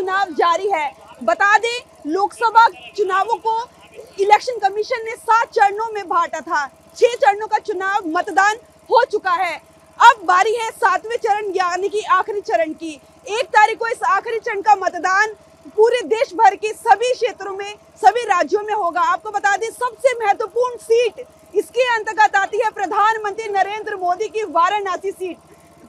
चुनाव जारी है। बता दें, लोकसभा चुनावों को इलेक्शन कमीशन ने 7 चरणों में बांटा था। 6 चरणों का चुनाव मतदान हो चुका है। अब बारी है 7वें चरण यानी कि आखिरी चरण की। 1 तारीख को इस आखिरी चरण का मतदान पूरे देश भर के सभी क्षेत्रों में, सभी राज्यों में होगा। आपको बता दें, सबसे महत्वपूर्ण सीट इसके अंतर्गत आती है प्रधानमंत्री नरेंद्र मोदी की वाराणसी सीट।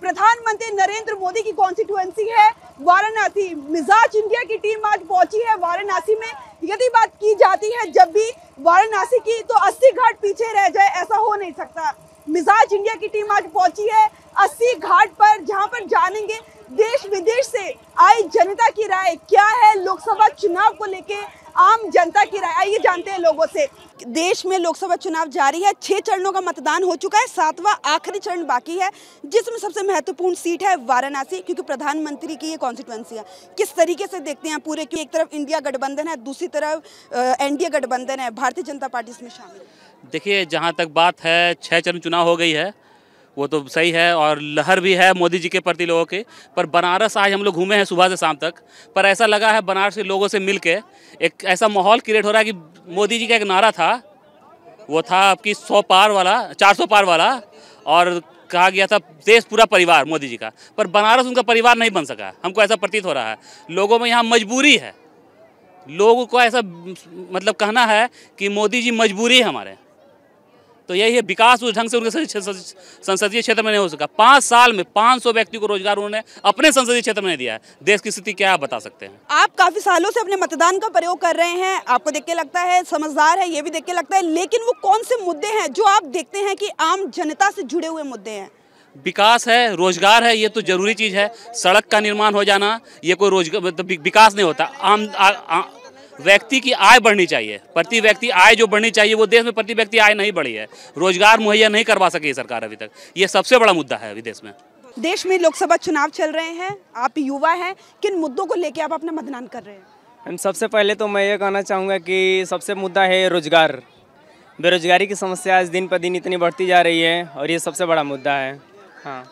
प्रधानमंत्री नरेंद्र मोदी की कॉन्स्टिट्यूएंसी है वाराणसी। मिजाज इंडिया की टीम आज पहुंची है वाराणसी में। यदि बात की जाती है जब भी वाराणसी की, तो 80 घाट पीछे रह जाए, ऐसा हो नहीं सकता। मिजाज इंडिया की टीम आज पहुंची है 80 घाट पर, जहां पर जानेंगे देश विदेश से आई जनता की राय क्या है लोकसभा चुनाव को लेके, आम जनता की राय। आइए जानते हैं लोगों से। देश में लोकसभा चुनाव जारी है। 6 चरणों का मतदान हो चुका है, 7वां आखिरी चरण बाकी है, जिसमें सबसे महत्वपूर्ण सीट है वाराणसी, क्योंकि प्रधानमंत्री की ये कॉन्स्टिट्यूएंसी है। किस तरीके से देखते हैं पूरे, कि एक तरफ इंडिया गठबंधन है, दूसरी तरफ एनडीए गठबंधन है, भारतीय जनता पार्टी इसमें शामिल है। देखिए, जहाँ तक बात है 6 चरण चुनाव हो गई है, वो तो सही है और लहर भी है मोदी जी के प्रति लोगों के। पर बनारस आज हम लोग घूमे हैं सुबह से शाम तक, पर ऐसा लगा है बनारस के लोगों से मिल के एक ऐसा माहौल क्रिएट हो रहा है कि मोदी जी का एक नारा था, वो था आपकी 100 पार वाला, 400 पार वाला, और कहा गया था देश पूरा परिवार मोदी जी का। पर बनारस उनका परिवार नहीं बन सका, हमको ऐसा प्रतीत हो रहा है। लोगों में यहाँ मजबूरी है, लोगों को ऐसा मतलब कहना है कि मोदी जी मजबूरी है हमारे। तो यही है, विकास उस ढंग से उनके संसदीय क्षेत्र में नहीं हो सका। 5 साल में 500 व्यक्ति को रोजगार उन्होंने अपने संसदीय क्षेत्र में नहीं दिया है। देश की स्थिति क्या आप बता सकते हैं? आप काफी सालों से अपने मतदान का प्रयोग कर रहे हैं, आपको देख के लगता है समझदार है, ये भी देख के लगता है, लेकिन वो कौन से मुद्दे हैं जो आप देखते हैं कि आम जनता से जुड़े हुए मुद्दे हैं? विकास है, रोजगार है, ये तो जरूरी चीज़ है। सड़क का निर्माण हो जाना, ये कोई रोजगार मतलब विकास नहीं होता। व्यक्ति की आय बढ़नी चाहिए, प्रति व्यक्ति आय जो बढ़नी चाहिए, वो देश में प्रति व्यक्ति आय नहीं बढ़ी है। रोजगार मुहैया नहीं करवा सकी सरकार अभी तक, ये सबसे बड़ा मुद्दा है अभी देश में। देश में लोकसभा चुनाव चल रहे हैं, आप युवा हैं, किन मुद्दों को लेकर आप अपना मतदान कर रहे हैं? हम सबसे पहले तो मैं ये कहना चाहूँगा कि सबसे मुद्दा है रोजगार। बेरोजगारी की समस्या आज दिन पर दिन इतनी बढ़ती जा रही है और ये सबसे बड़ा मुद्दा है। हाँ,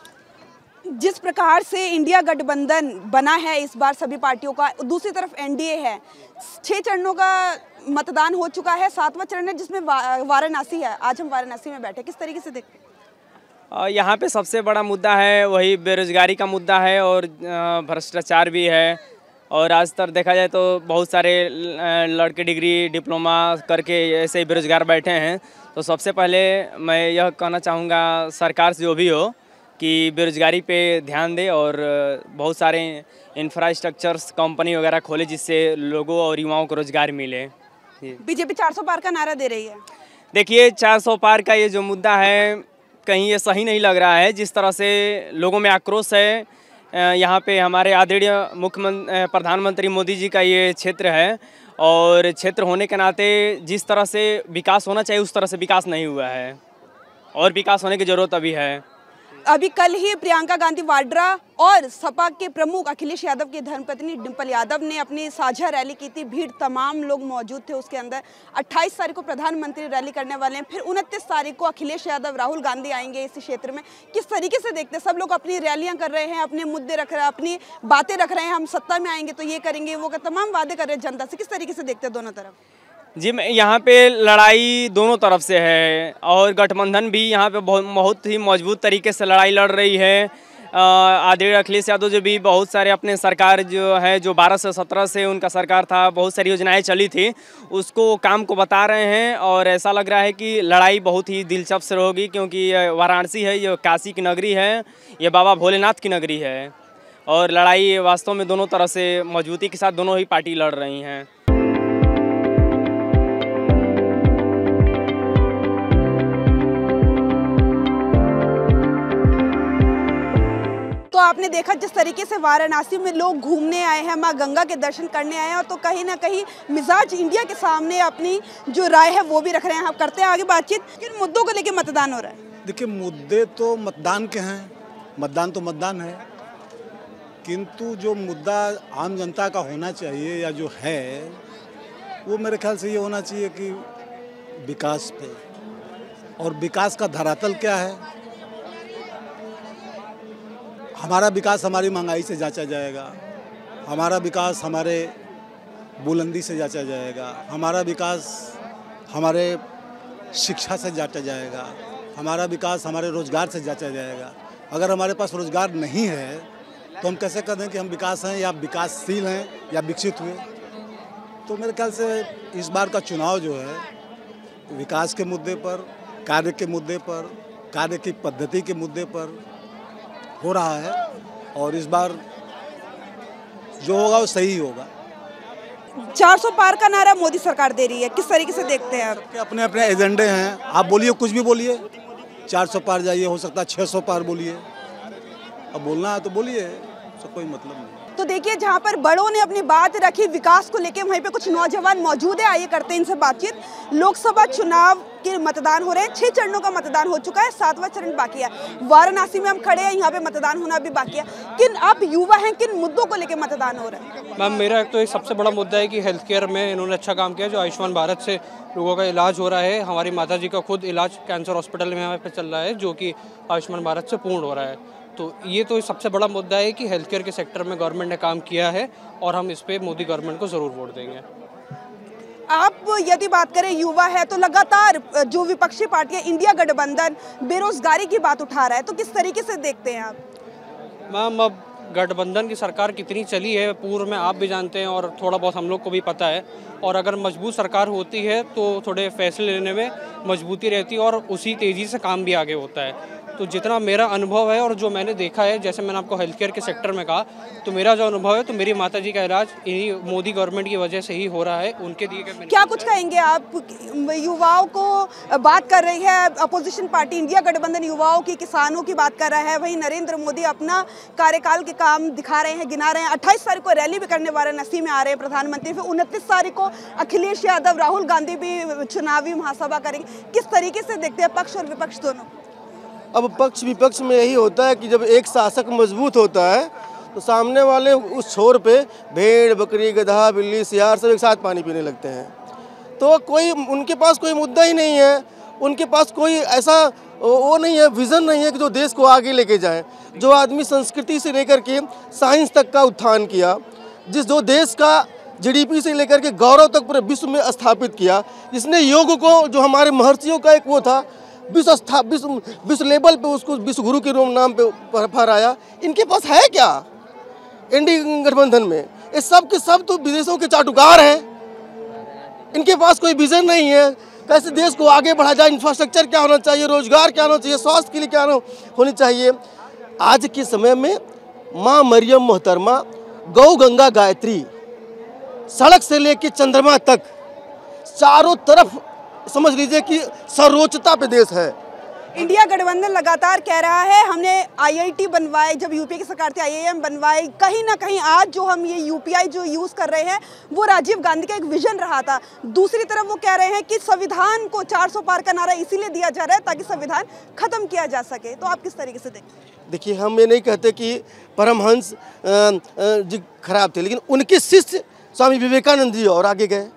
जिस प्रकार से इंडिया गठबंधन बना है इस बार सभी पार्टियों का, दूसरी तरफ एनडीए है। 6 चरणों का मतदान हो चुका है, 7वां चरण है जिसमें वाराणसी है। आज हम वाराणसी में बैठे, किस तरीके से देखते हैं? यहाँ पे सबसे बड़ा मुद्दा है वही बेरोजगारी का मुद्दा है और भ्रष्टाचार भी है। और आज तक देखा जाए तो बहुत सारे लड़के डिग्री डिप्लोमा करके ऐसे ही बेरोजगार बैठे हैं। तो सबसे पहले मैं यह कहना चाहूँगा सरकार से जो भी हो कि बेरोजगारी पे ध्यान दे और बहुत सारे इंफ्रास्ट्रक्चर्स कंपनी वगैरह खोले जिससे लोगों और युवाओं को रोजगार मिले। बीजेपी 400 पार का नारा दे रही है। देखिए, 400 पार का ये जो मुद्दा है, कहीं ये सही नहीं लग रहा है। जिस तरह से लोगों में आक्रोश है, यहाँ पे हमारे आदरणीय प्रधानमंत्री मोदी जी का ये क्षेत्र है और क्षेत्र होने के नाते जिस तरह से विकास होना चाहिए उस तरह से विकास नहीं हुआ है और विकास होने की ज़रूरत अभी है। अभी कल ही प्रियंका गांधी वाड्रा और सपा के प्रमुख अखिलेश यादव की धर्मपत्नी डिंपल यादव ने अपनी साझा रैली की थी। भीड़ तमाम लोग मौजूद थे उसके अंदर। 28 तारीख को प्रधानमंत्री रैली करने वाले हैं, फिर 29 तारीख को अखिलेश यादव, राहुल गांधी आएंगे इस क्षेत्र में। किस तरीके से देखते हैं? सब लोग अपनी रैलियां कर रहे हैं, अपने मुद्दे रख रहे हैं, अपनी बातें रख रहे हैं, हम सत्ता में आएंगे तो ये करेंगे वो तमाम वादे कर रहे हैं जनता से। किस तरीके से देखते हैं दोनों तरफ? जी, यहाँ पे लड़ाई दोनों तरफ से है और गठबंधन भी यहाँ पे बहुत ही मजबूत तरीके से लड़ाई लड़ रही है। आदरणीय अखिलेश यादव जो भी बहुत सारे अपने सरकार जो है, जो 12 से 17 से उनका सरकार था, बहुत सारी योजनाएं चली थी, उसको काम को बता रहे हैं और ऐसा लग रहा है कि लड़ाई बहुत ही दिलचस्प होगी, क्योंकि वाराणसी है, ये काशी की नगरी है, ये बाबा भोलेनाथ की नगरी है और लड़ाई वास्तव में दोनों तरह से मजबूती के साथ दोनों ही पार्टी लड़ रही हैं। तो आपने देखा जिस तरीके से वाराणसी में लोग घूमने आए हैं, माँ गंगा के दर्शन करने आए हैं, और तो कहीं ना कहीं मिजाज इंडिया के सामने अपनी जो राय है वो भी रख रहे हैं। हम करते हैं आगे बातचीत। किन मुद्दों को लेकर मतदान हो रहा है? देखिए, मुद्दे तो मतदान के हैं, मतदान तो मतदान है, किंतु जो मुद्दा आम जनता का होना चाहिए या जो है, वो मेरे ख्याल से ये होना चाहिए कि विकास पे, और विकास का धरातल क्या है। हमारा विकास हमारी महंगाई से जांचा जाएगा, हमारा विकास हमारे बुलंदी से जांचा जाएगा, हमारा विकास हमारे शिक्षा से जांचा जाएगा, हमारा विकास हमारे रोजगार से जांचा जाएगा। अगर हमारे पास रोजगार नहीं है तो हम कैसे कह दें कि हम विकास हैं या विकासशील हैं या विकसित हुए। तो मेरे ख्याल से इस बार का चुनाव जो है विकास के मुद्दे पर, कार्य के मुद्दे पर, कार्य की पद्धति के मुद्दे पर हो रहा है और इस बार जो होगा वो सही होगा। 400 पार का नारा मोदी सरकार दे रही है, किस तरीके से देखते हैं आप? सबके अपने अपने एजेंडे हैं, आप बोलिए, कुछ भी बोलिए, 400 पार जाइए, हो सकता है 600 पार बोलिए, अब बोलना है तो बोलिए, उससे कोई मतलब नहीं। तो देखिए, जहां पर बड़ों ने अपनी बात रखी विकास को लेकर, वहीं पे कुछ नौजवान मौजूद है, आइए करते हैं इनसे बातचीत। लोकसभा चुनाव के मतदान हो रहे हैं, 6 चरणों का मतदान हो चुका है, 7वां चरण बाकी है। वाराणसी में हम खड़े हैं, यहाँ पे मतदान होना भी बाकी है। किन आप युवा हैं, किन मुद्दों को लेकर मतदान हो रहा है? मैम, मेरा एक तो एक सबसे बड़ा मुद्दा है कि हेल्थ केयर में इन्होंने अच्छा काम किया। जो आयुष्मान भारत से लोगों का इलाज हो रहा है, हमारी माता जी का खुद इलाज कैंसर हॉस्पिटल में यहाँ पे चल रहा है, जो कि आयुष्मान भारत से पूर्ण हो रहा है। तो ये तो सबसे बड़ा मुद्दा है कि हेल्थ केयर के सेक्टर में गवर्नमेंट ने काम किया है और हम इस पे मोदी गवर्नमेंट को ज़रूर वोट देंगे। आप यदि बात करें युवा है तो लगातार जो विपक्षी पार्टियां, इंडिया गठबंधन बेरोजगारी की बात उठा रहा है, तो किस तरीके से देखते हैं आप? मैम, अब गठबंधन की सरकार कितनी चली है पूर्व में आप भी जानते हैं और थोड़ा बहुत हम लोग को भी पता है। और अगर मजबूत सरकार होती है तो थोड़े फैसले लेने में मजबूती रहती है और उसी तेज़ी से काम भी आगे होता है। तो जितना मेरा अनुभव है और जो मैंने देखा है, जैसे मैंने आपको हेल्थ केयर के सेक्टर में कहा, तो मेरा जो अनुभव है तो मेरी माता जी का इलाज इन्हीं मोदी गवर्नमेंट की वजह से ही हो रहा है। उनके दिए गए क्या कुछ कहेंगे आप? युवाओं को बात कर रही है अपोजिशन पार्टी इंडिया गठबंधन, युवाओं की, किसानों की बात कर रहा है। वहीं नरेंद्र मोदी अपना कार्यकाल के काम दिखा रहे हैं, गिना रहे हैं। 28 तारीख को रैली भी करने वाराणसी में आ रहे हैं प्रधानमंत्री। फिर 29 तारीख को अखिलेश यादव, राहुल गांधी भी चुनावी महासभा करेंगे। किस तरीके से देखते हैं पक्ष और विपक्ष दोनों? अब पक्ष विपक्ष में यही होता है कि जब एक शासक मजबूत होता है तो सामने वाले उस छोर पे भेड़, बकरी, गधा, बिल्ली, सियार सब एक साथ पानी पीने लगते हैं। तो कोई उनके पास कोई मुद्दा ही नहीं है, उनके पास कोई ऐसा वो नहीं है, विज़न नहीं है कि जो देश को आगे लेके जाए। जो आदमी संस्कृति से लेकर के साइंस तक का उत्थान किया, जो देश का GDP से लेकर के गौरव तक पूरे विश्व में स्थापित किया, जिसने योग को, जो हमारे महर्षियों का एक वो था, विश्व लेवल पे उसको विश्व गुरु के नाम पे फहराया, इनके पास है क्या इंडिया गठबंधन में? ये सब के सब तो विदेशों के चाटुकार हैं। इनके पास कोई विजन नहीं है कैसे देश को आगे बढ़ा जाए, इंफ्रास्ट्रक्चर क्या होना चाहिए, रोजगार क्या होना चाहिए, स्वास्थ्य के लिए क्या होनी चाहिए। आज के समय में माँ मरियम मोहतरमा, गौ गंगा गायत्री, सड़क से लेके चंद्रमा तक चारों तरफ समझ लीजिए कि सर्वोच्चता पे देश है। इंडिया गठबंधन लगातार कह रहा है हमने IIT बनवाए, जब यूपीए की सरकार थी IIM बनवाए। कहीं ना कहीं आज जो हम ये UPI जो यूज़ कर रहे हैं वो राजीव गांधी का एक विजन रहा था। दूसरी तरफ वो कह रहे हैं कि संविधान को 400 पार का नारा इसीलिए दिया जा रहा है ताकि संविधान खत्म किया जा सके। तो आप किस तरीके से देखते हैं? देखिए, हम ये नहीं कहते कि परमहंस जी खराब थे, लेकिन उनके शिष्य स्वामी विवेकानंद जी और आगे गए,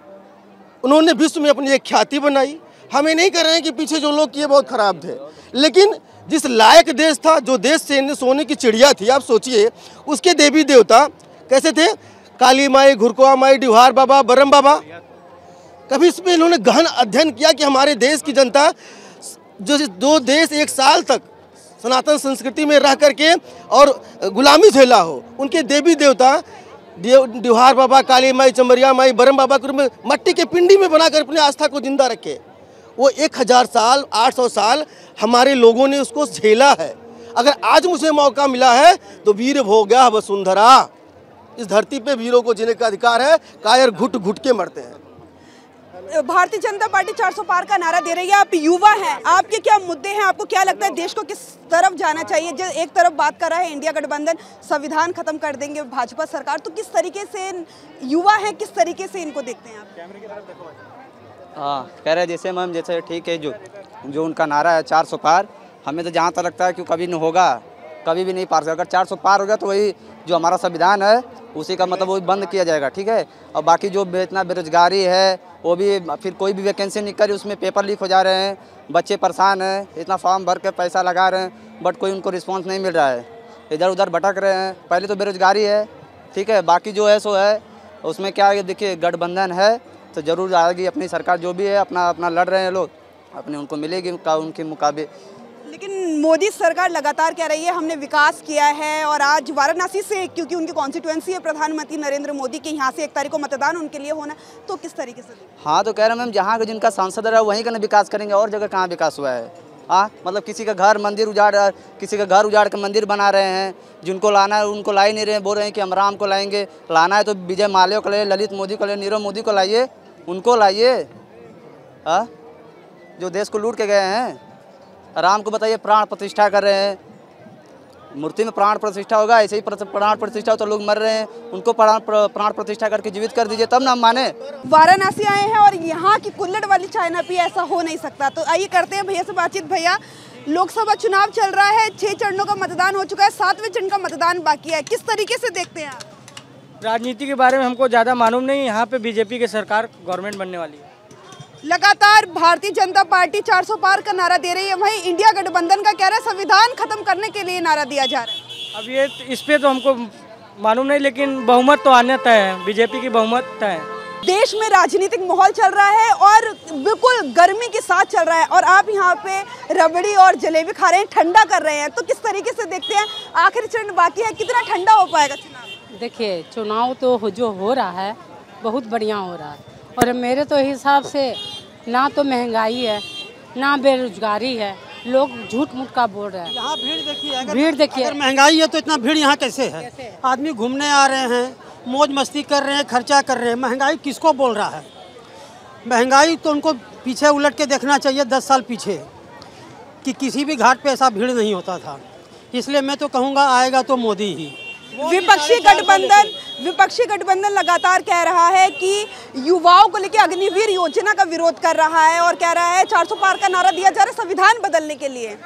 उन्होंने विश्व में अपनी एक ख्याति बनाई। हमें नहीं कह रहे हैं कि पीछे जो लोग किए बहुत खराब थे, लेकिन जिस लायक देश था, जो देश से सोने की चिड़िया थी, आप सोचिए उसके देवी देवता कैसे थे, काली माई, घुरकुआ माई, डिहार बाबा, बरम बाबा। कभी इसमें इन्होंने गहन अध्ययन किया कि हमारे देश की जनता जो देश एक साल तक सनातन संस्कृति में रह करके और गुलामी झेला हो, उनके देवी देवता डिहार बाबा, काली माई, चमरिया माई, बरम बाबा को मट्टी के पिंडी में बनाकर अपनी आस्था को जिंदा रखे। वो 1000 साल, 800 साल हमारे लोगों ने उसको झेला है। अगर आज मुझे मौका मिला है तो वीर हो गया वसुंधरा। इस धरती पे वीरों को जीने का अधिकार है, कायर घुट घुट के मरते हैं। भारतीय जनता पार्टी 400 पार का नारा दे रही है, आप युवा हैं, आपके क्या मुद्दे हैं? आपको क्या लगता है देश को किस तरफ जाना चाहिए? जो एक तरफ बात कर रहा है इंडिया गठबंधन संविधान खत्म कर देंगे भाजपा सरकार, तो किस तरीके से युवा है, किस तरीके से इनको देखते हैं आप? हाँ, कह रहे जैसे मैम, जैसे ठीक है, जो उनका नारा है 400 पार, हमें तो जहाँ तक लगता है कि कभी नहीं होगा, कभी भी नहीं पार सकता। अगर 400 पार हो गया तो वही जो हमारा संविधान है उसी का मतलब वो बंद किया जाएगा, ठीक है। और बाकी जो इतना बेरोजगारी है वो भी, फिर कोई भी वैकेंसी निकल, उसमें पेपर लीक हो जा रहे हैं, बच्चे परेशान हैं, इतना फॉर्म भर के पैसा लगा रहे हैं बट कोई उनको रिस्पांस नहीं मिल रहा है, इधर उधर भटक रहे हैं। पहले तो बेरोजगारी है, ठीक है, बाकी जो है सो है उसमें क्या है, देखिए गठबंधन है तो ज़रूर आएगी अपनी सरकार, जो भी है अपना अपना लड़ रहे हैं लोग, अपने उनको मिलेगी उनके मुकाबले। लेकिन मोदी सरकार लगातार कह रही है हमने विकास किया है, और आज वाराणसी से, क्योंकि उनकी कॉन्स्टिट्यूएंसी है प्रधानमंत्री नरेंद्र मोदी के, यहाँ से 1 तारीख को मतदान उनके लिए होना, तो किस तरीके से? हाँ, तो कह रहे हैं मैम, जहाँ जिनका सांसद रहा वहीं का ना विकास करेंगे, और जगह कहाँ विकास हुआ है? हाँ, मतलब किसी का घर मंदिर उजाड़, किसी का घर उजाड़ कर मंदिर बना रहे हैं, जिनको लाना है उनको ला ही नहीं रहे हैं, बोल रहे हैं कि हम राम को लाएंगे। लाना है तो विजय माल्या को लाइए, ललित मोदी को लाइए, नीरव मोदी को लाइए, उनको लाइए। हाँ, जो देश को लूट के गए हैं। राम को बताइए प्राण प्रतिष्ठा कर रहे हैं, मूर्ति में प्राण प्रतिष्ठा होगा, ऐसे ही प्राण प्रतिष्ठा हो तो लोग मर रहे हैं, उनको प्राण प्रतिष्ठा करके जीवित कर दीजिए, तब ना हम माने। वाराणसी आए हैं और यहाँ की कुल्हड़ वाली चाय ना पिए, ऐसा हो नहीं सकता। तो आइए करते हैं भैया से बातचीत। भैया, लोकसभा चुनाव चल रहा है, 6 चरणों का मतदान हो चुका है, 7वें चरण का मतदान बाकी है, किस तरीके से देखते हैं आप? राजनीति के बारे में हमको ज़्यादा मालूम नहीं, यहाँ पे बीजेपी की सरकार गवर्नमेंट बनने वाली है। लगातार भारतीय जनता पार्टी 400 पार का नारा दे रही है, वहीं इंडिया गठबंधन का कह रहा है संविधान खत्म करने के लिए नारा दिया जा रहा है। अब ये इस पे तो हमको मालूम नहीं, लेकिन बहुमत तो आने तय है, बीजेपी की बहुमत तय है। देश में राजनीतिक माहौल चल रहा है और बिल्कुल गर्मी के साथ चल रहा है, और आप यहाँ पे रबड़ी और जलेबी खा रहे हैं, ठंडा कर रहे हैं, तो किस तरीके से देखते हैं? आखिरी चरण बाकी है, कितना ठंडा हो पाएगा चुनाव? देखिए, चुनाव तो जो हो रहा है बहुत बढ़िया हो रहा है, और मेरे तो हिसाब से ना तो महंगाई है ना बेरोजगारी है, लोग झूठ मूठ का बोल रहे हैं। यहाँ भीड़ देखिए, अगर महंगाई है तो इतना भीड़ यहाँ कैसे है? आदमी घूमने आ रहे हैं, मौज मस्ती कर रहे हैं, खर्चा कर रहे हैं, महंगाई किसको बोल रहा है? महंगाई तो उनको पीछे उलट के देखना चाहिए 10 साल पीछे, कि किसी भी घाट पे ऐसा भीड़ नहीं होता था। इसलिए मैं तो कहूँगा आएगा तो मोदी ही। विपक्षी गठबंधन लगातार कह रहा है कि युवाओं को लेकर अग्निवीर योजना का विरोध कर रहा है, और कह रहा है 400 पार का नारा दिया जा रहा है संविधान बदलने के लिए।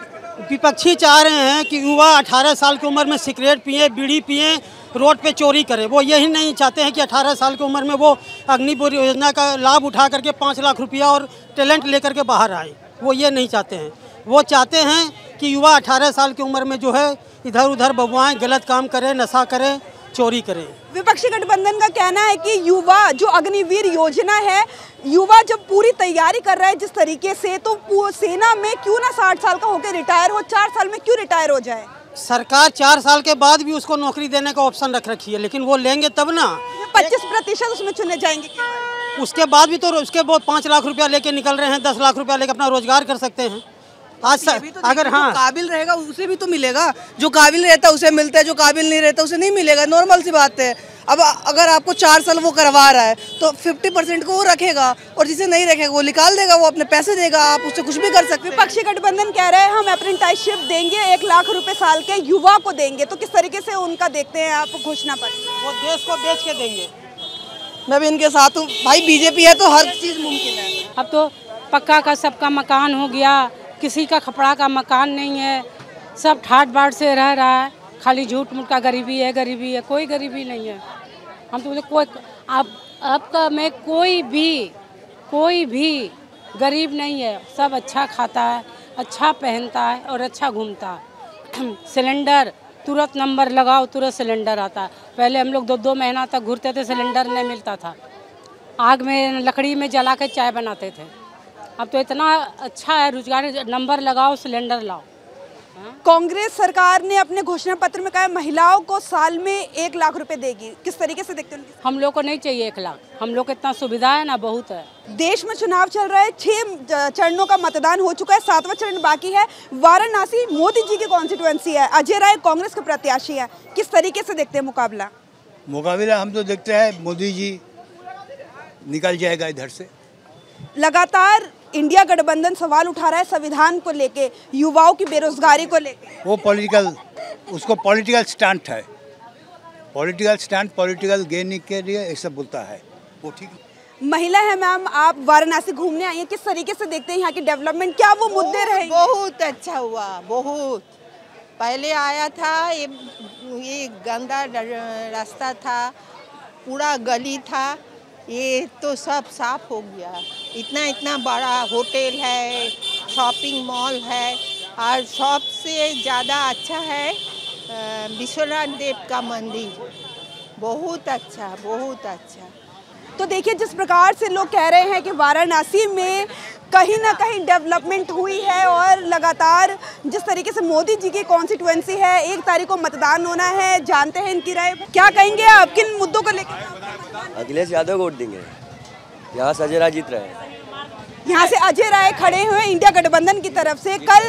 विपक्षी चाह रहे हैं कि युवा 18 साल की उम्र में सिगरेट पिए, बीड़ी पिए, रोड पे चोरी करे। वो यही नहीं चाहते हैं कि 18 साल की उम्र में वो अग्निवीर योजना का लाभ उठा करके 5 लाख रुपया और टैलेंट लेकर के बाहर आए। वो ये नहीं चाहते हैं। वो चाहते हैं कि युवा 18 साल की उम्र में जो है इधर उधर बबुआएं, गलत काम करें, नशा करें, चोरी करें। विपक्षी गठबंधन का कहना है कि युवा जो अग्निवीर योजना है, युवा जब पूरी तैयारी कर रहा है जिस तरीके से, तो सेना में क्यों ना 60 साल का होकर रिटायर हो, 4 साल में क्यों रिटायर हो जाए? सरकार 4 साल के बाद भी उसको नौकरी देने का ऑप्शन रख रखी है, लेकिन वो लेंगे तब ना। 25% उसमें चुने जाएंगे। उसके बाद भी तो उसके बहुत 5 लाख रुपया लेके निकल रहे हैं, 10 लाख रुपया लेके अपना रोजगार कर सकते हैं। आज तो अगर हाँ काबिल रहेगा उसे भी तो मिलेगा, जो काबिल रहता है उसे मिलता है, जो काबिल नहीं रहता उसे नहीं मिलेगा, नॉर्मल सी बात है। अब अगर आपको 4 साल वो करवा रहा है तो 50% को वो रखेगा, और जिसे नहीं रखेगा वो निकाल देगा, वो अपने पैसे देगा, आप उससे कुछ भी कर सकते हैं। विपक्षी गठबंधन कह रहे हैं हम अप्रेंटिसशिप देंगे, 1 लाख रुपए साल के युवा को देंगे, तो किस तरीके से उनका देखते हैं आप घोषणा पर? वो देश को बेच के देंगे। मैं भी इनके साथ हूँ भाई, बीजेपी है तो हर चीज़ मुमकिन है। अब तो पक्का का सबका मकान हो गया, किसी का खपड़ा का मकान नहीं है, सब ठाट बाट से रह रहा है, खाली झूठ मूठ का गरीबी है, कोई गरीबी नहीं है। हम तो कोई अब का में कोई भी गरीब नहीं है, सब अच्छा खाता है, अच्छा पहनता है और अच्छा घूमता है। सिलेंडर तुरंत नंबर लगाओ, तुरंत सिलेंडर आता है। पहले हम लोग 2-2 महीना तक घूरते थे, सिलेंडर नहीं मिलता था, आग में लकड़ी में जला के चाय बनाते थे। अब तो इतना अच्छा है रोजगार, नंबर लगाओ सिलेंडर लाओ। कांग्रेस सरकार ने अपने घोषणा पत्र में कहा महिलाओं को साल में 1 लाख रुपए देगी, किस तरीके से देखते हैं? हम लोग को नहीं चाहिए 1 लाख, हम लोग को इतना सुविधा है ना, बहुत है। देश में चुनाव चल रहा है, 6 चरणों का मतदान हो चुका है, 7वां चरण बाकी है। वाराणसी मोदी जी की कॉन्स्टिट्यूएंसी है, अजय राय कांग्रेस के प्रत्याशी है, किस तरीके से देखते हैं मुकाबला? हम तो देखते हैं मोदी जी निकल जाएगा इधर से। लगातार इंडिया गठबंधन सवाल उठा रहा है संविधान को लेके, युवाओं की बेरोजगारी को लेके। वो उसको पॉलिटिकल स्टंट है, पॉलिटिकल गेन के लिए ऐसा बोलता है वो। ठीक महिला है मैम, आप वाराणसी घूमने आई हैं, किस तरीके से देखते हैं यहाँ की डेवलपमेंट, क्या वो मुद्दे रहे? बहुत अच्छा हुआ, बहुत। पहले आया था ये गंदा रास्ता था, पूरा गली था, ये तो सब साफ हो गया। इतना बड़ा होटल है, शॉपिंग मॉल है, और सबसे ज़्यादा अच्छा है विश्वनाथ देव का मंदिर, बहुत अच्छा, बहुत अच्छा। तो देखिए, जिस प्रकार से लोग कह रहे हैं कि वाराणसी में कहीं ना कहीं डेवलपमेंट हुई है और लगातार जिस तरीके से मोदी जी की कॉन्स्टिट्यूएंसी है, 1 तारीख को मतदान होना है, जानते हैं इनकी राय। क्या कहेंगे आप, किन मुद्दों को लेकर? अखिलेश यादव को वोट देंगे, यहाँ से अजय राय जीत रहे हैं। यहाँ से अजय राय खड़े हुए इंडिया गठबंधन की तरफ से। कल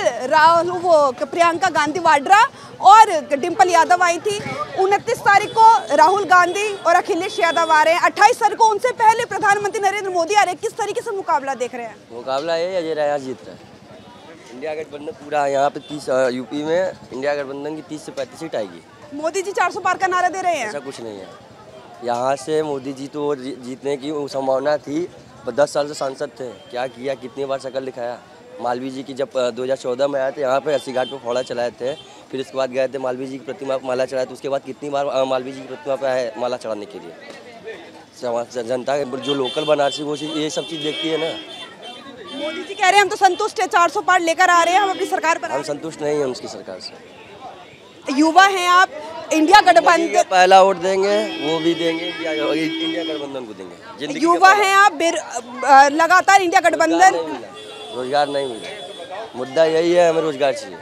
प्रियंका गांधी वाड्रा और डिम्पल यादव आई थी। 29 तारीख को राहुल गांधी और अखिलेश यादव आ रहे हैं। 28 तारीख को उनसे पहले प्रधानमंत्री नरेंद्र मोदी आ रहे हैं। किस तरीके से मुकाबला देख रहे हैं? मुकाबला ये अजय राय जीत रहा है। इंडिया गठबंधन पूरा यहाँ पे 30 यूपी में इंडिया गठबंधन की 30 से 35 सीट आएगी। मोदी जी 400 पार का नारा दे रहे हैं। ऐसा कुछ नहीं है, यहाँ से मोदी जी तो जीतने की संभावना थी। 10 साल से सांसद थे, क्या किया, कितनी बार शक्ल दिखाया। मालवीय जी की जब 2014 में आए थे यहाँ पे 80 घाट पे फोड़ा चलाए थे, फिर इसके बाद गए थे मालवीय जी की प्रतिमा पर माला चढ़ाए थे। उसके बाद कितनी बार मालवीय जी की प्रतिमा पे आए माला चढ़ाने के लिए। जनता जो लोकल बनारसी वो ये सब चीज़ देखती है ना। मोदी जी कह रहे हैं हम तो संतुष्ट है, 400 पार लेकर आ रहे हैं, हम अपनी सरकार पर। हम संतुष्ट नहीं हैं उनकी सरकार से। युवा हैं आप, इंडिया गठबंधन पहला वोट देंगे, वो भी देंगे, इंडिया गठबंधन को देंगे। युवा हैं आप, लगातार इंडिया गठबंधन। रोजगार नहीं मिला, मुद्दा यही है, हमें रोजगार चाहिए।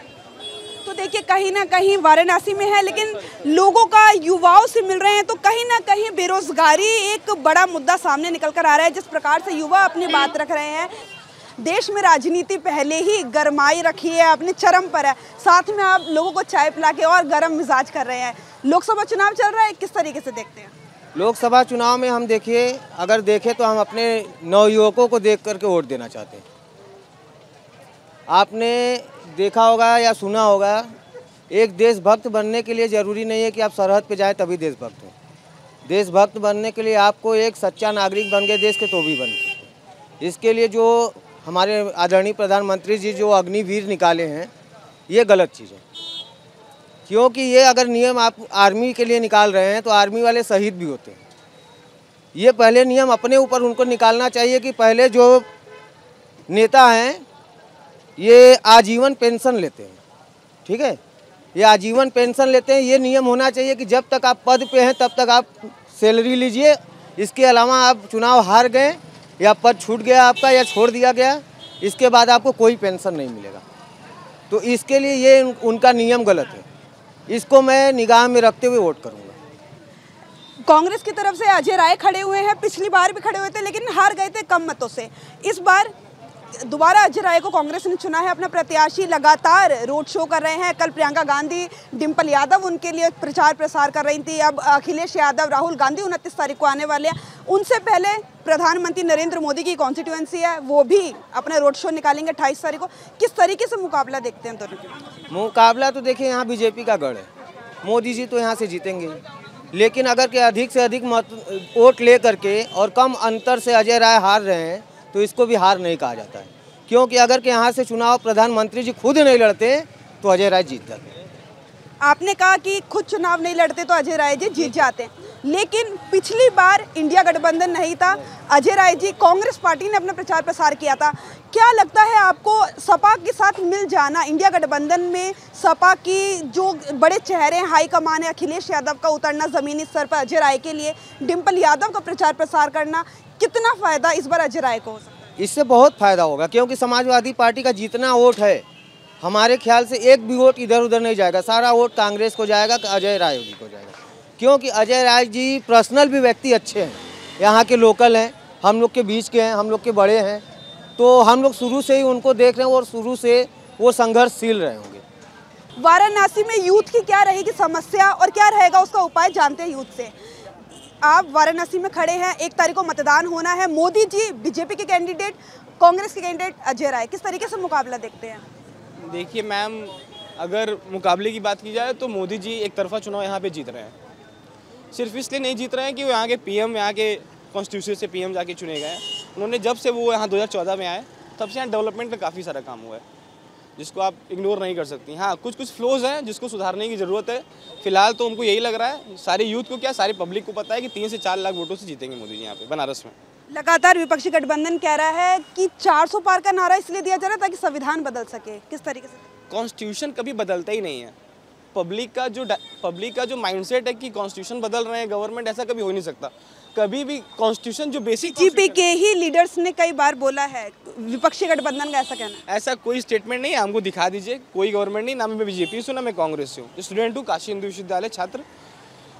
तो देखिए, कहीं ना कहीं वाराणसी में है, लेकिन लोगों का युवाओं से मिल रहे हैं तो कहीं ना कहीं बेरोजगारी एक बड़ा मुद्दा सामने निकल कर आ रहा है। जिस प्रकार से युवा अपनी बात रख रहे हैं, देश में राजनीति पहले ही गरमाई रखी है, अपने चरम पर है, साथ में आप लोगों को चाय पिला के और गर्म मिजाज कर रहे हैं। लोकसभा चुनाव चल रहा है, किस तरीके से देखते हैं? लोकसभा चुनाव में हम अगर देखें तो हम अपने नवयुवकों को देख करके वोट देना चाहते हैं। आपने देखा होगा या सुना होगा, एक देशभक्त बनने के लिए ज़रूरी नहीं है कि आप सरहद पे जाएं तभी देशभक्त हो। देशभक्त बनने के लिए आपको एक सच्चा नागरिक बन गए देश के तो भी बन सकते। इसके लिए जो हमारे आदरणीय प्रधानमंत्री जी जो अग्निवीर निकाले हैं, ये गलत चीज़ है। क्योंकि ये अगर नियम आप आर्मी के लिए निकाल रहे हैं तो आर्मी वाले शहीद भी होते हैं। ये पहले नियम अपने ऊपर उनको निकालना चाहिए कि पहले जो नेता हैं ये आजीवन पेंशन लेते हैं, ठीक है, ये आजीवन पेंशन लेते हैं। ये नियम होना चाहिए कि जब तक आप पद पे हैं तब तक आप सैलरी लीजिए। इसके अलावा आप चुनाव हार गए या पद छूट गया आपका या छोड़ दिया गया, इसके बाद आपको कोई पेंशन नहीं मिलेगा। तो इसके लिए ये उनका नियम गलत है। इसको मैं निगाह में रखते हुए वोट करूँगा। कांग्रेस की तरफ से अजय राय खड़े हुए हैं, पिछली बार भी खड़े हुए थे लेकिन हार गए थे कम मतों से। इस बार दोबारा अजय राय को कांग्रेस ने चुना है अपना प्रत्याशी। लगातार रोड शो कर रहे हैं। कल प्रियंका गांधी, डिम्पल यादव उनके लिए प्रचार प्रसार कर रही थी। अब अखिलेश यादव, राहुल गांधी 29 तारीख को आने वाले हैं। उनसे पहले प्रधानमंत्री नरेंद्र मोदी की कॉन्स्टिट्यूएंसी है, वो भी अपने रोड शो निकालेंगे 28 तारीख को। किस तरीके से मुकाबला देखते हैं दोनों? मुकाबला तो देखिए, यहाँ बीजेपी का गढ़ है, मोदी जी तो यहाँ से जीतेंगे। लेकिन अगर के अधिक से अधिक वोट ले करके और कम अंतर से अजय राय हार रहे हैं तो इसको भी हार नहीं कहा जाता है। क्योंकि अगर के यहाँ से चुनाव प्रधानमंत्री जी खुद नहीं लड़ते तो अजय राय जीत जाते। आपने कहा कि खुद चुनाव नहीं लड़ते तो अजय राय जी जीत जाते, लेकिन पिछली बार इंडिया गठबंधन नहीं था, अजय राय जी कांग्रेस पार्टी ने अपना प्रचार प्रसार किया था। क्या लगता है आपको सपा के साथ मिल जाना, इंडिया गठबंधन में सपा की जो बड़े चेहरे हैं, हाईकमान है, अखिलेश यादव का उतरना ज़मीनी स्तर पर अजय राय के लिए, डिम्पल यादव का प्रचार प्रसार करना, कितना फ़ायदा इस बार अजय राय को हो सकता है? इससे बहुत फ़ायदा होगा, क्योंकि समाजवादी पार्टी का जितना वोट है, हमारे ख्याल से एक भी वोट इधर उधर नहीं जाएगा, सारा वोट कांग्रेस को जाएगा, अजय राय जी को जाएगा। क्योंकि अजय राय जी पर्सनल भी व्यक्ति अच्छे हैं, यहाँ के लोकल हैं, हम लोग के बीच के हैं, हम लोग के बड़े हैं, तो हम लोग शुरू से ही उनको देख रहे हैं और शुरू से वो संघर्षशील रहे होंगे। वाराणसी में यूथ की क्या रहेगी समस्या और क्या रहेगा उसका उपाय, जानते हैं यूथ से। आप वाराणसी में खड़े हैं, 1 तारीख को मतदान होना है। मोदी जी बीजेपी के कैंडिडेट, कांग्रेस के कैंडिडेट अजय राय, किस तरीके से मुकाबला देखते हैं? देखिए मैम, अगर मुकाबले की बात की जाए तो मोदी जी एक तरफा चुनाव यहाँ पे जीत रहे हैं। सिर्फ इसलिए नहीं जीत रहे हैं कि वो यहाँ के पीएम, यहाँ के कॉन्स्टिट्यूंसी से पीएम जाके चुने गए हैं। उन्होंने जब से वो यहाँ 2014 में आए तब से यहाँ डेवलपमेंट का काफ़ी सारा काम हुआ है, जिसको आप इग्नोर नहीं कर सकती। हाँ, कुछ कुछ फ्लोज हैं जिसको सुधारने की ज़रूरत है। फिलहाल तो उनको यही लग रहा है, सारे यूथ को क्या, सारी पब्लिक को पता है कि 3 से 4 लाख वोटों से जीतेंगे मोदी जी यहाँ पे बनारस में। लगातार विपक्षी गठबंधन कह रहा है कि 400 पार का नारा इसलिए दिया जा रहा है ताकि संविधान बदल सके, किस तरीके से? कॉन्स्टिट्यूशन कभी बदलता ही नहीं है, पब्लिक का जो माइंडसेट है कि कॉन्स्टिट्यूशन बदल रहे हैं गवर्नमेंट, ऐसा कभी हो नहीं सकता। कभी भी कॉन्स्टिट्यूशन जो बेसिक बीजेपी के ही लीडर्स ने कई बार बोला है, विपक्षी गठबंधन का ऐसा कहना है। ऐसा कोई स्टेटमेंट नहीं है, हमको दिखा दीजिए कोई गवर्नमेंट नहीं। ना मैं बीजेपी से, ना मैं कांग्रेस से हूँ, स्टूडेंट हूँ, काशी हिंदू विश्वविद्यालय छात्र।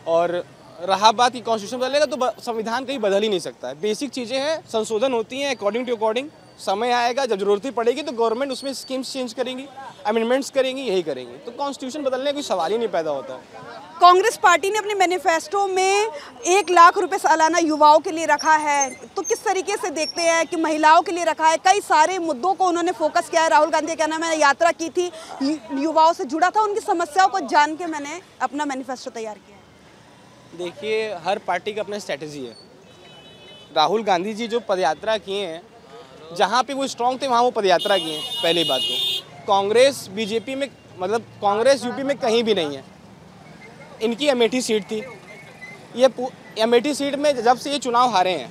और रहा बात की कॉन्स्टिट्यूशन बदलेगा तो संविधान कहीं बदल ही नहीं सकता है। बेसिक चीज़ें हैं, संशोधन होती हैं अकॉर्डिंग टू अकॉर्डिंग। समय आएगा जब जरूरत पड़ेगी तो गवर्नमेंट उसमें स्कीम्स चेंज करेंगी, अमेंडमेंट्स करेंगी, यही करेंगी। तो कॉन्स्टिट्यूशन बदलने का कोई सवाल ही नहीं पैदा होता है। कांग्रेस पार्टी ने अपने मैनिफेस्टो में 1 लाख रुपए सालाना युवाओं के लिए रखा है, तो किस तरीके से देखते हैं कि महिलाओं के लिए रखा है? कई सारे मुद्दों को उन्होंने फोकस किया है। राहुल गांधी का नाम है, यात्रा की थी, युवाओं से जुड़ा था, उनकी समस्याओं को जान के मैंने अपना मैनिफेस्टो तैयार किया है। देखिए, हर पार्टी का अपना स्ट्रैटेजी है। राहुल गांधी जी जो पदयात्रा किए हैं, जहाँ पे वो स्ट्रॉन्ग थे वहाँ वो पदयात्रा किए हैं। पहली बात तो कांग्रेस बीजेपी में, मतलब कांग्रेस यूपी में कहीं भी नहीं है। इनकी अमेठी सीट थी, ये अमेठी सीट में जब से ये चुनाव हारे हैं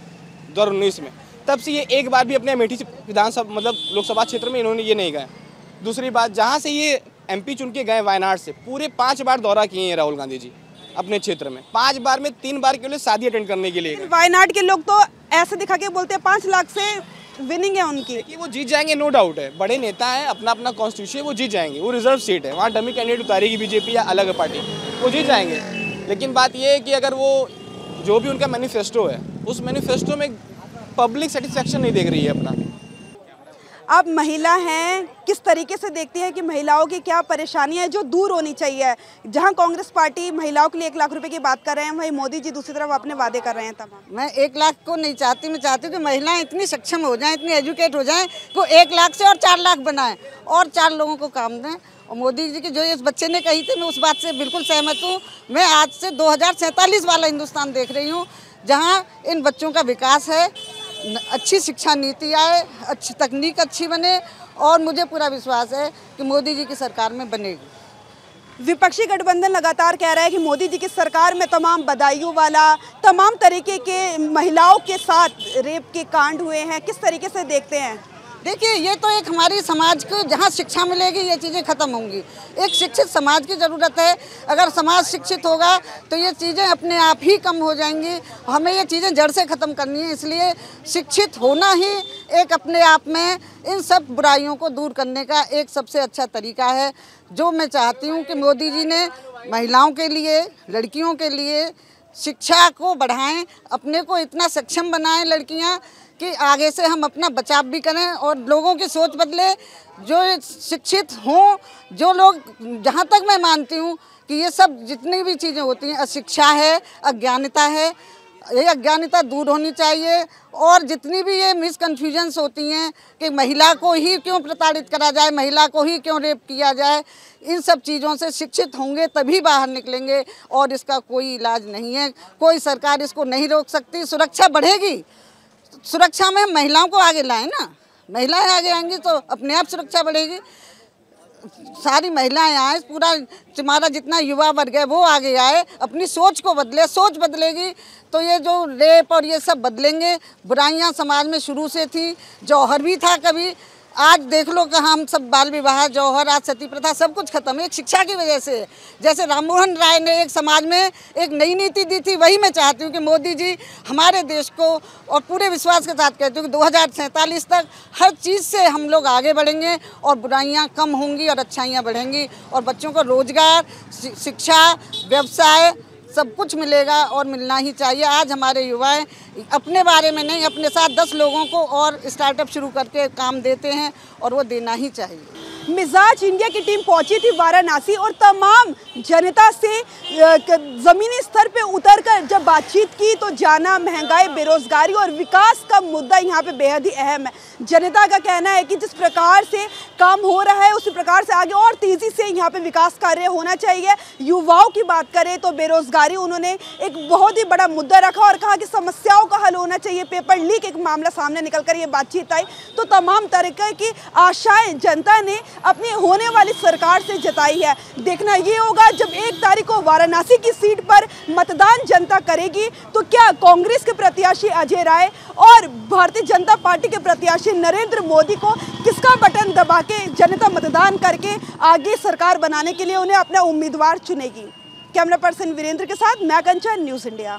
2019 में, तब से ये एक बार भी अपने अमेठी विधानसभा मतलब लोकसभा क्षेत्र में इन्होंने ये नहीं गए। दूसरी बात, जहाँ से ये एमपी चुन के गए वायनाड से, पूरे 5 बार दौरा किए हैं राहुल गांधी जी अपने क्षेत्र में। 5 बार में 3 बार के लिए शादी अटेंड करने के लिए। वायनाड के लोग तो ऐसे दिखा के बोलते हैं 5 लाख से विनिंग है उनकी। कि वो जीत जाएंगे, नो डाउट है। बड़े नेता हैं, अपना अपना कॉन्स्टिट्यूशन, वो जीत जाएंगे। वो रिजर्व सीट है, वहाँ डमी कैंडिडेट उतारेगी बीजेपी या अलग पार्टी, वो जीत जाएंगे। लेकिन बात ये है कि अगर वो जो भी उनका मैनिफेस्टो है, उस मैनिफेस्टो में पब्लिक सेटिस्फेक्शन नहीं देख रही है अपना। आप महिला हैं, किस तरीके से देखती हैं कि महिलाओं की क्या परेशानियां हैं जो दूर होनी चाहिए? जहां कांग्रेस पार्टी महिलाओं के लिए 1 लाख रुपए की बात कर रहे हैं, वहीं मोदी जी दूसरी तरफ अपने वादे कर रहे हैं तमाम। मैं 1 लाख को नहीं चाहती, मैं चाहती हूँ कि महिलाएं इतनी सक्षम हो जाएं, इतनी एजुकेट हो जाएं को 1 लाख से और 4 लाख बनाएं और 4 लोगों को काम दें। और मोदी जी की जो इस बच्चे ने कही थी, मैं उस बात से बिल्कुल सहमत हूँ। मैं आज से 2047 वाला हिंदुस्तान देख रही हूँ, जहाँ इन बच्चों का विकास है, अच्छी शिक्षा नीति आए, अच्छी तकनीक अच्छी बने, और मुझे पूरा विश्वास है कि मोदी जी की सरकार में बनेगी। विपक्षी गठबंधन लगातार कह रहा है कि मोदी जी की सरकार में तमाम बदायूं वाला, तमाम तरीके के महिलाओं के साथ रेप के कांड हुए हैं। किस तरीके से देखते हैं? देखिए, ये तो एक हमारी समाज को जहाँ शिक्षा मिलेगी ये चीज़ें ख़त्म होंगी। एक शिक्षित समाज की ज़रूरत है। अगर समाज शिक्षित होगा तो ये चीज़ें अपने आप ही कम हो जाएंगी। हमें ये चीज़ें जड़ से ख़त्म करनी है। इसलिए शिक्षित होना ही एक अपने आप में इन सब बुराइयों को दूर करने का एक सबसे अच्छा तरीका है। जो मैं चाहती हूँ कि मोदी जी ने महिलाओं के लिए, लड़कियों के लिए शिक्षा को बढ़ाएं, अपने को इतना सक्षम बनाएं लड़कियाँ कि आगे से हम अपना बचाव भी करें और लोगों की सोच बदले, जो शिक्षित हों। जो लोग, जहाँ तक मैं मानती हूँ कि ये सब जितनी भी चीज़ें होती हैं, अशिक्षा है, अज्ञानता है, ये अज्ञानता दूर होनी चाहिए। और जितनी भी ये मिसकन्फ्यूजन्स होती हैं कि महिला को ही क्यों प्रताड़ित करा जाए, महिला को ही क्यों रेप किया जाए, इन सब चीज़ों से शिक्षित होंगे तभी बाहर निकलेंगे, और इसका कोई इलाज नहीं है। कोई सरकार इसको नहीं रोक सकती। सुरक्षा बढ़ेगी, सुरक्षा में हम महिलाओं को आगे लाएं ना, महिलाएं आगे आएंगी तो अपने आप सुरक्षा बढ़ेगी। सारी महिलाएं आए, पूरा हमारा जितना युवा वर्ग है वो आगे आए, अपनी सोच को बदले। सोच बदलेगी तो ये जो रेप और ये सब बदलेंगे। बुराइयां समाज में शुरू से थी, जौहर भी था कभी, आज देख लो कहाँ हम सब बाल विवाह, जौहर, आज सती प्रथा, सब कुछ खत्म है एक शिक्षा की वजह से। जैसे राममोहन राय ने एक समाज में एक नई नीति दी थी, वही मैं चाहती हूँ कि मोदी जी हमारे देश को, और पूरे विश्वास के साथ कहती हूँ कि 2047 तक हर चीज़ से हम लोग आगे बढ़ेंगे और बुराइयाँ कम होंगी और अच्छाइयाँ बढ़ेंगी, और बच्चों को रोजगार, शिक्षा, व्यवसाय सब कुछ मिलेगा और मिलना ही चाहिए। आज हमारे युवाएं अपने बारे में नहीं, अपने साथ 10 लोगों को और स्टार्टअप शुरू करके काम देते हैं, और वो देना ही चाहिए। मिजाज इंडिया की टीम पहुंची थी वाराणसी और तमाम जनता से ज़मीनी स्तर पे उतरकर जब बातचीत की तो जाना महंगाई, बेरोजगारी और विकास का मुद्दा यहाँ पे बेहद ही अहम है। जनता का कहना है कि जिस प्रकार से काम हो रहा है उसी प्रकार से आगे और तेज़ी से यहाँ पे विकास कार्य होना चाहिए। युवाओं की बात करें तो बेरोजगारी बेरोजगारी उन्होंने एक बहुत ही बड़ा मुद्दा रखा और कहा कि समस्याओं का हल होना चाहिए। पेपर लीक एक मामला सामने निकल कर ये बातचीत आई तो तमाम तरीके की आशाएं जनता ने अपनी होने वाली सरकार से जताई है। देखना ये होगा जब 1 तारीख को वाराणसी की सीट पर मतदान जनता करेगी तो क्या कांग्रेस के प्रत्याशी अजय राय और भारतीय जनता पार्टी के प्रत्याशी नरेंद्र मोदी को किसका बटन दबा के जनता मतदान करके आगे सरकार बनाने के लिए उन्हें अपना उम्मीदवार चुनेगी। कैमरा पर्सन वीरेंद्र के साथ मैं कंचन, न्यूज़ इंडिया।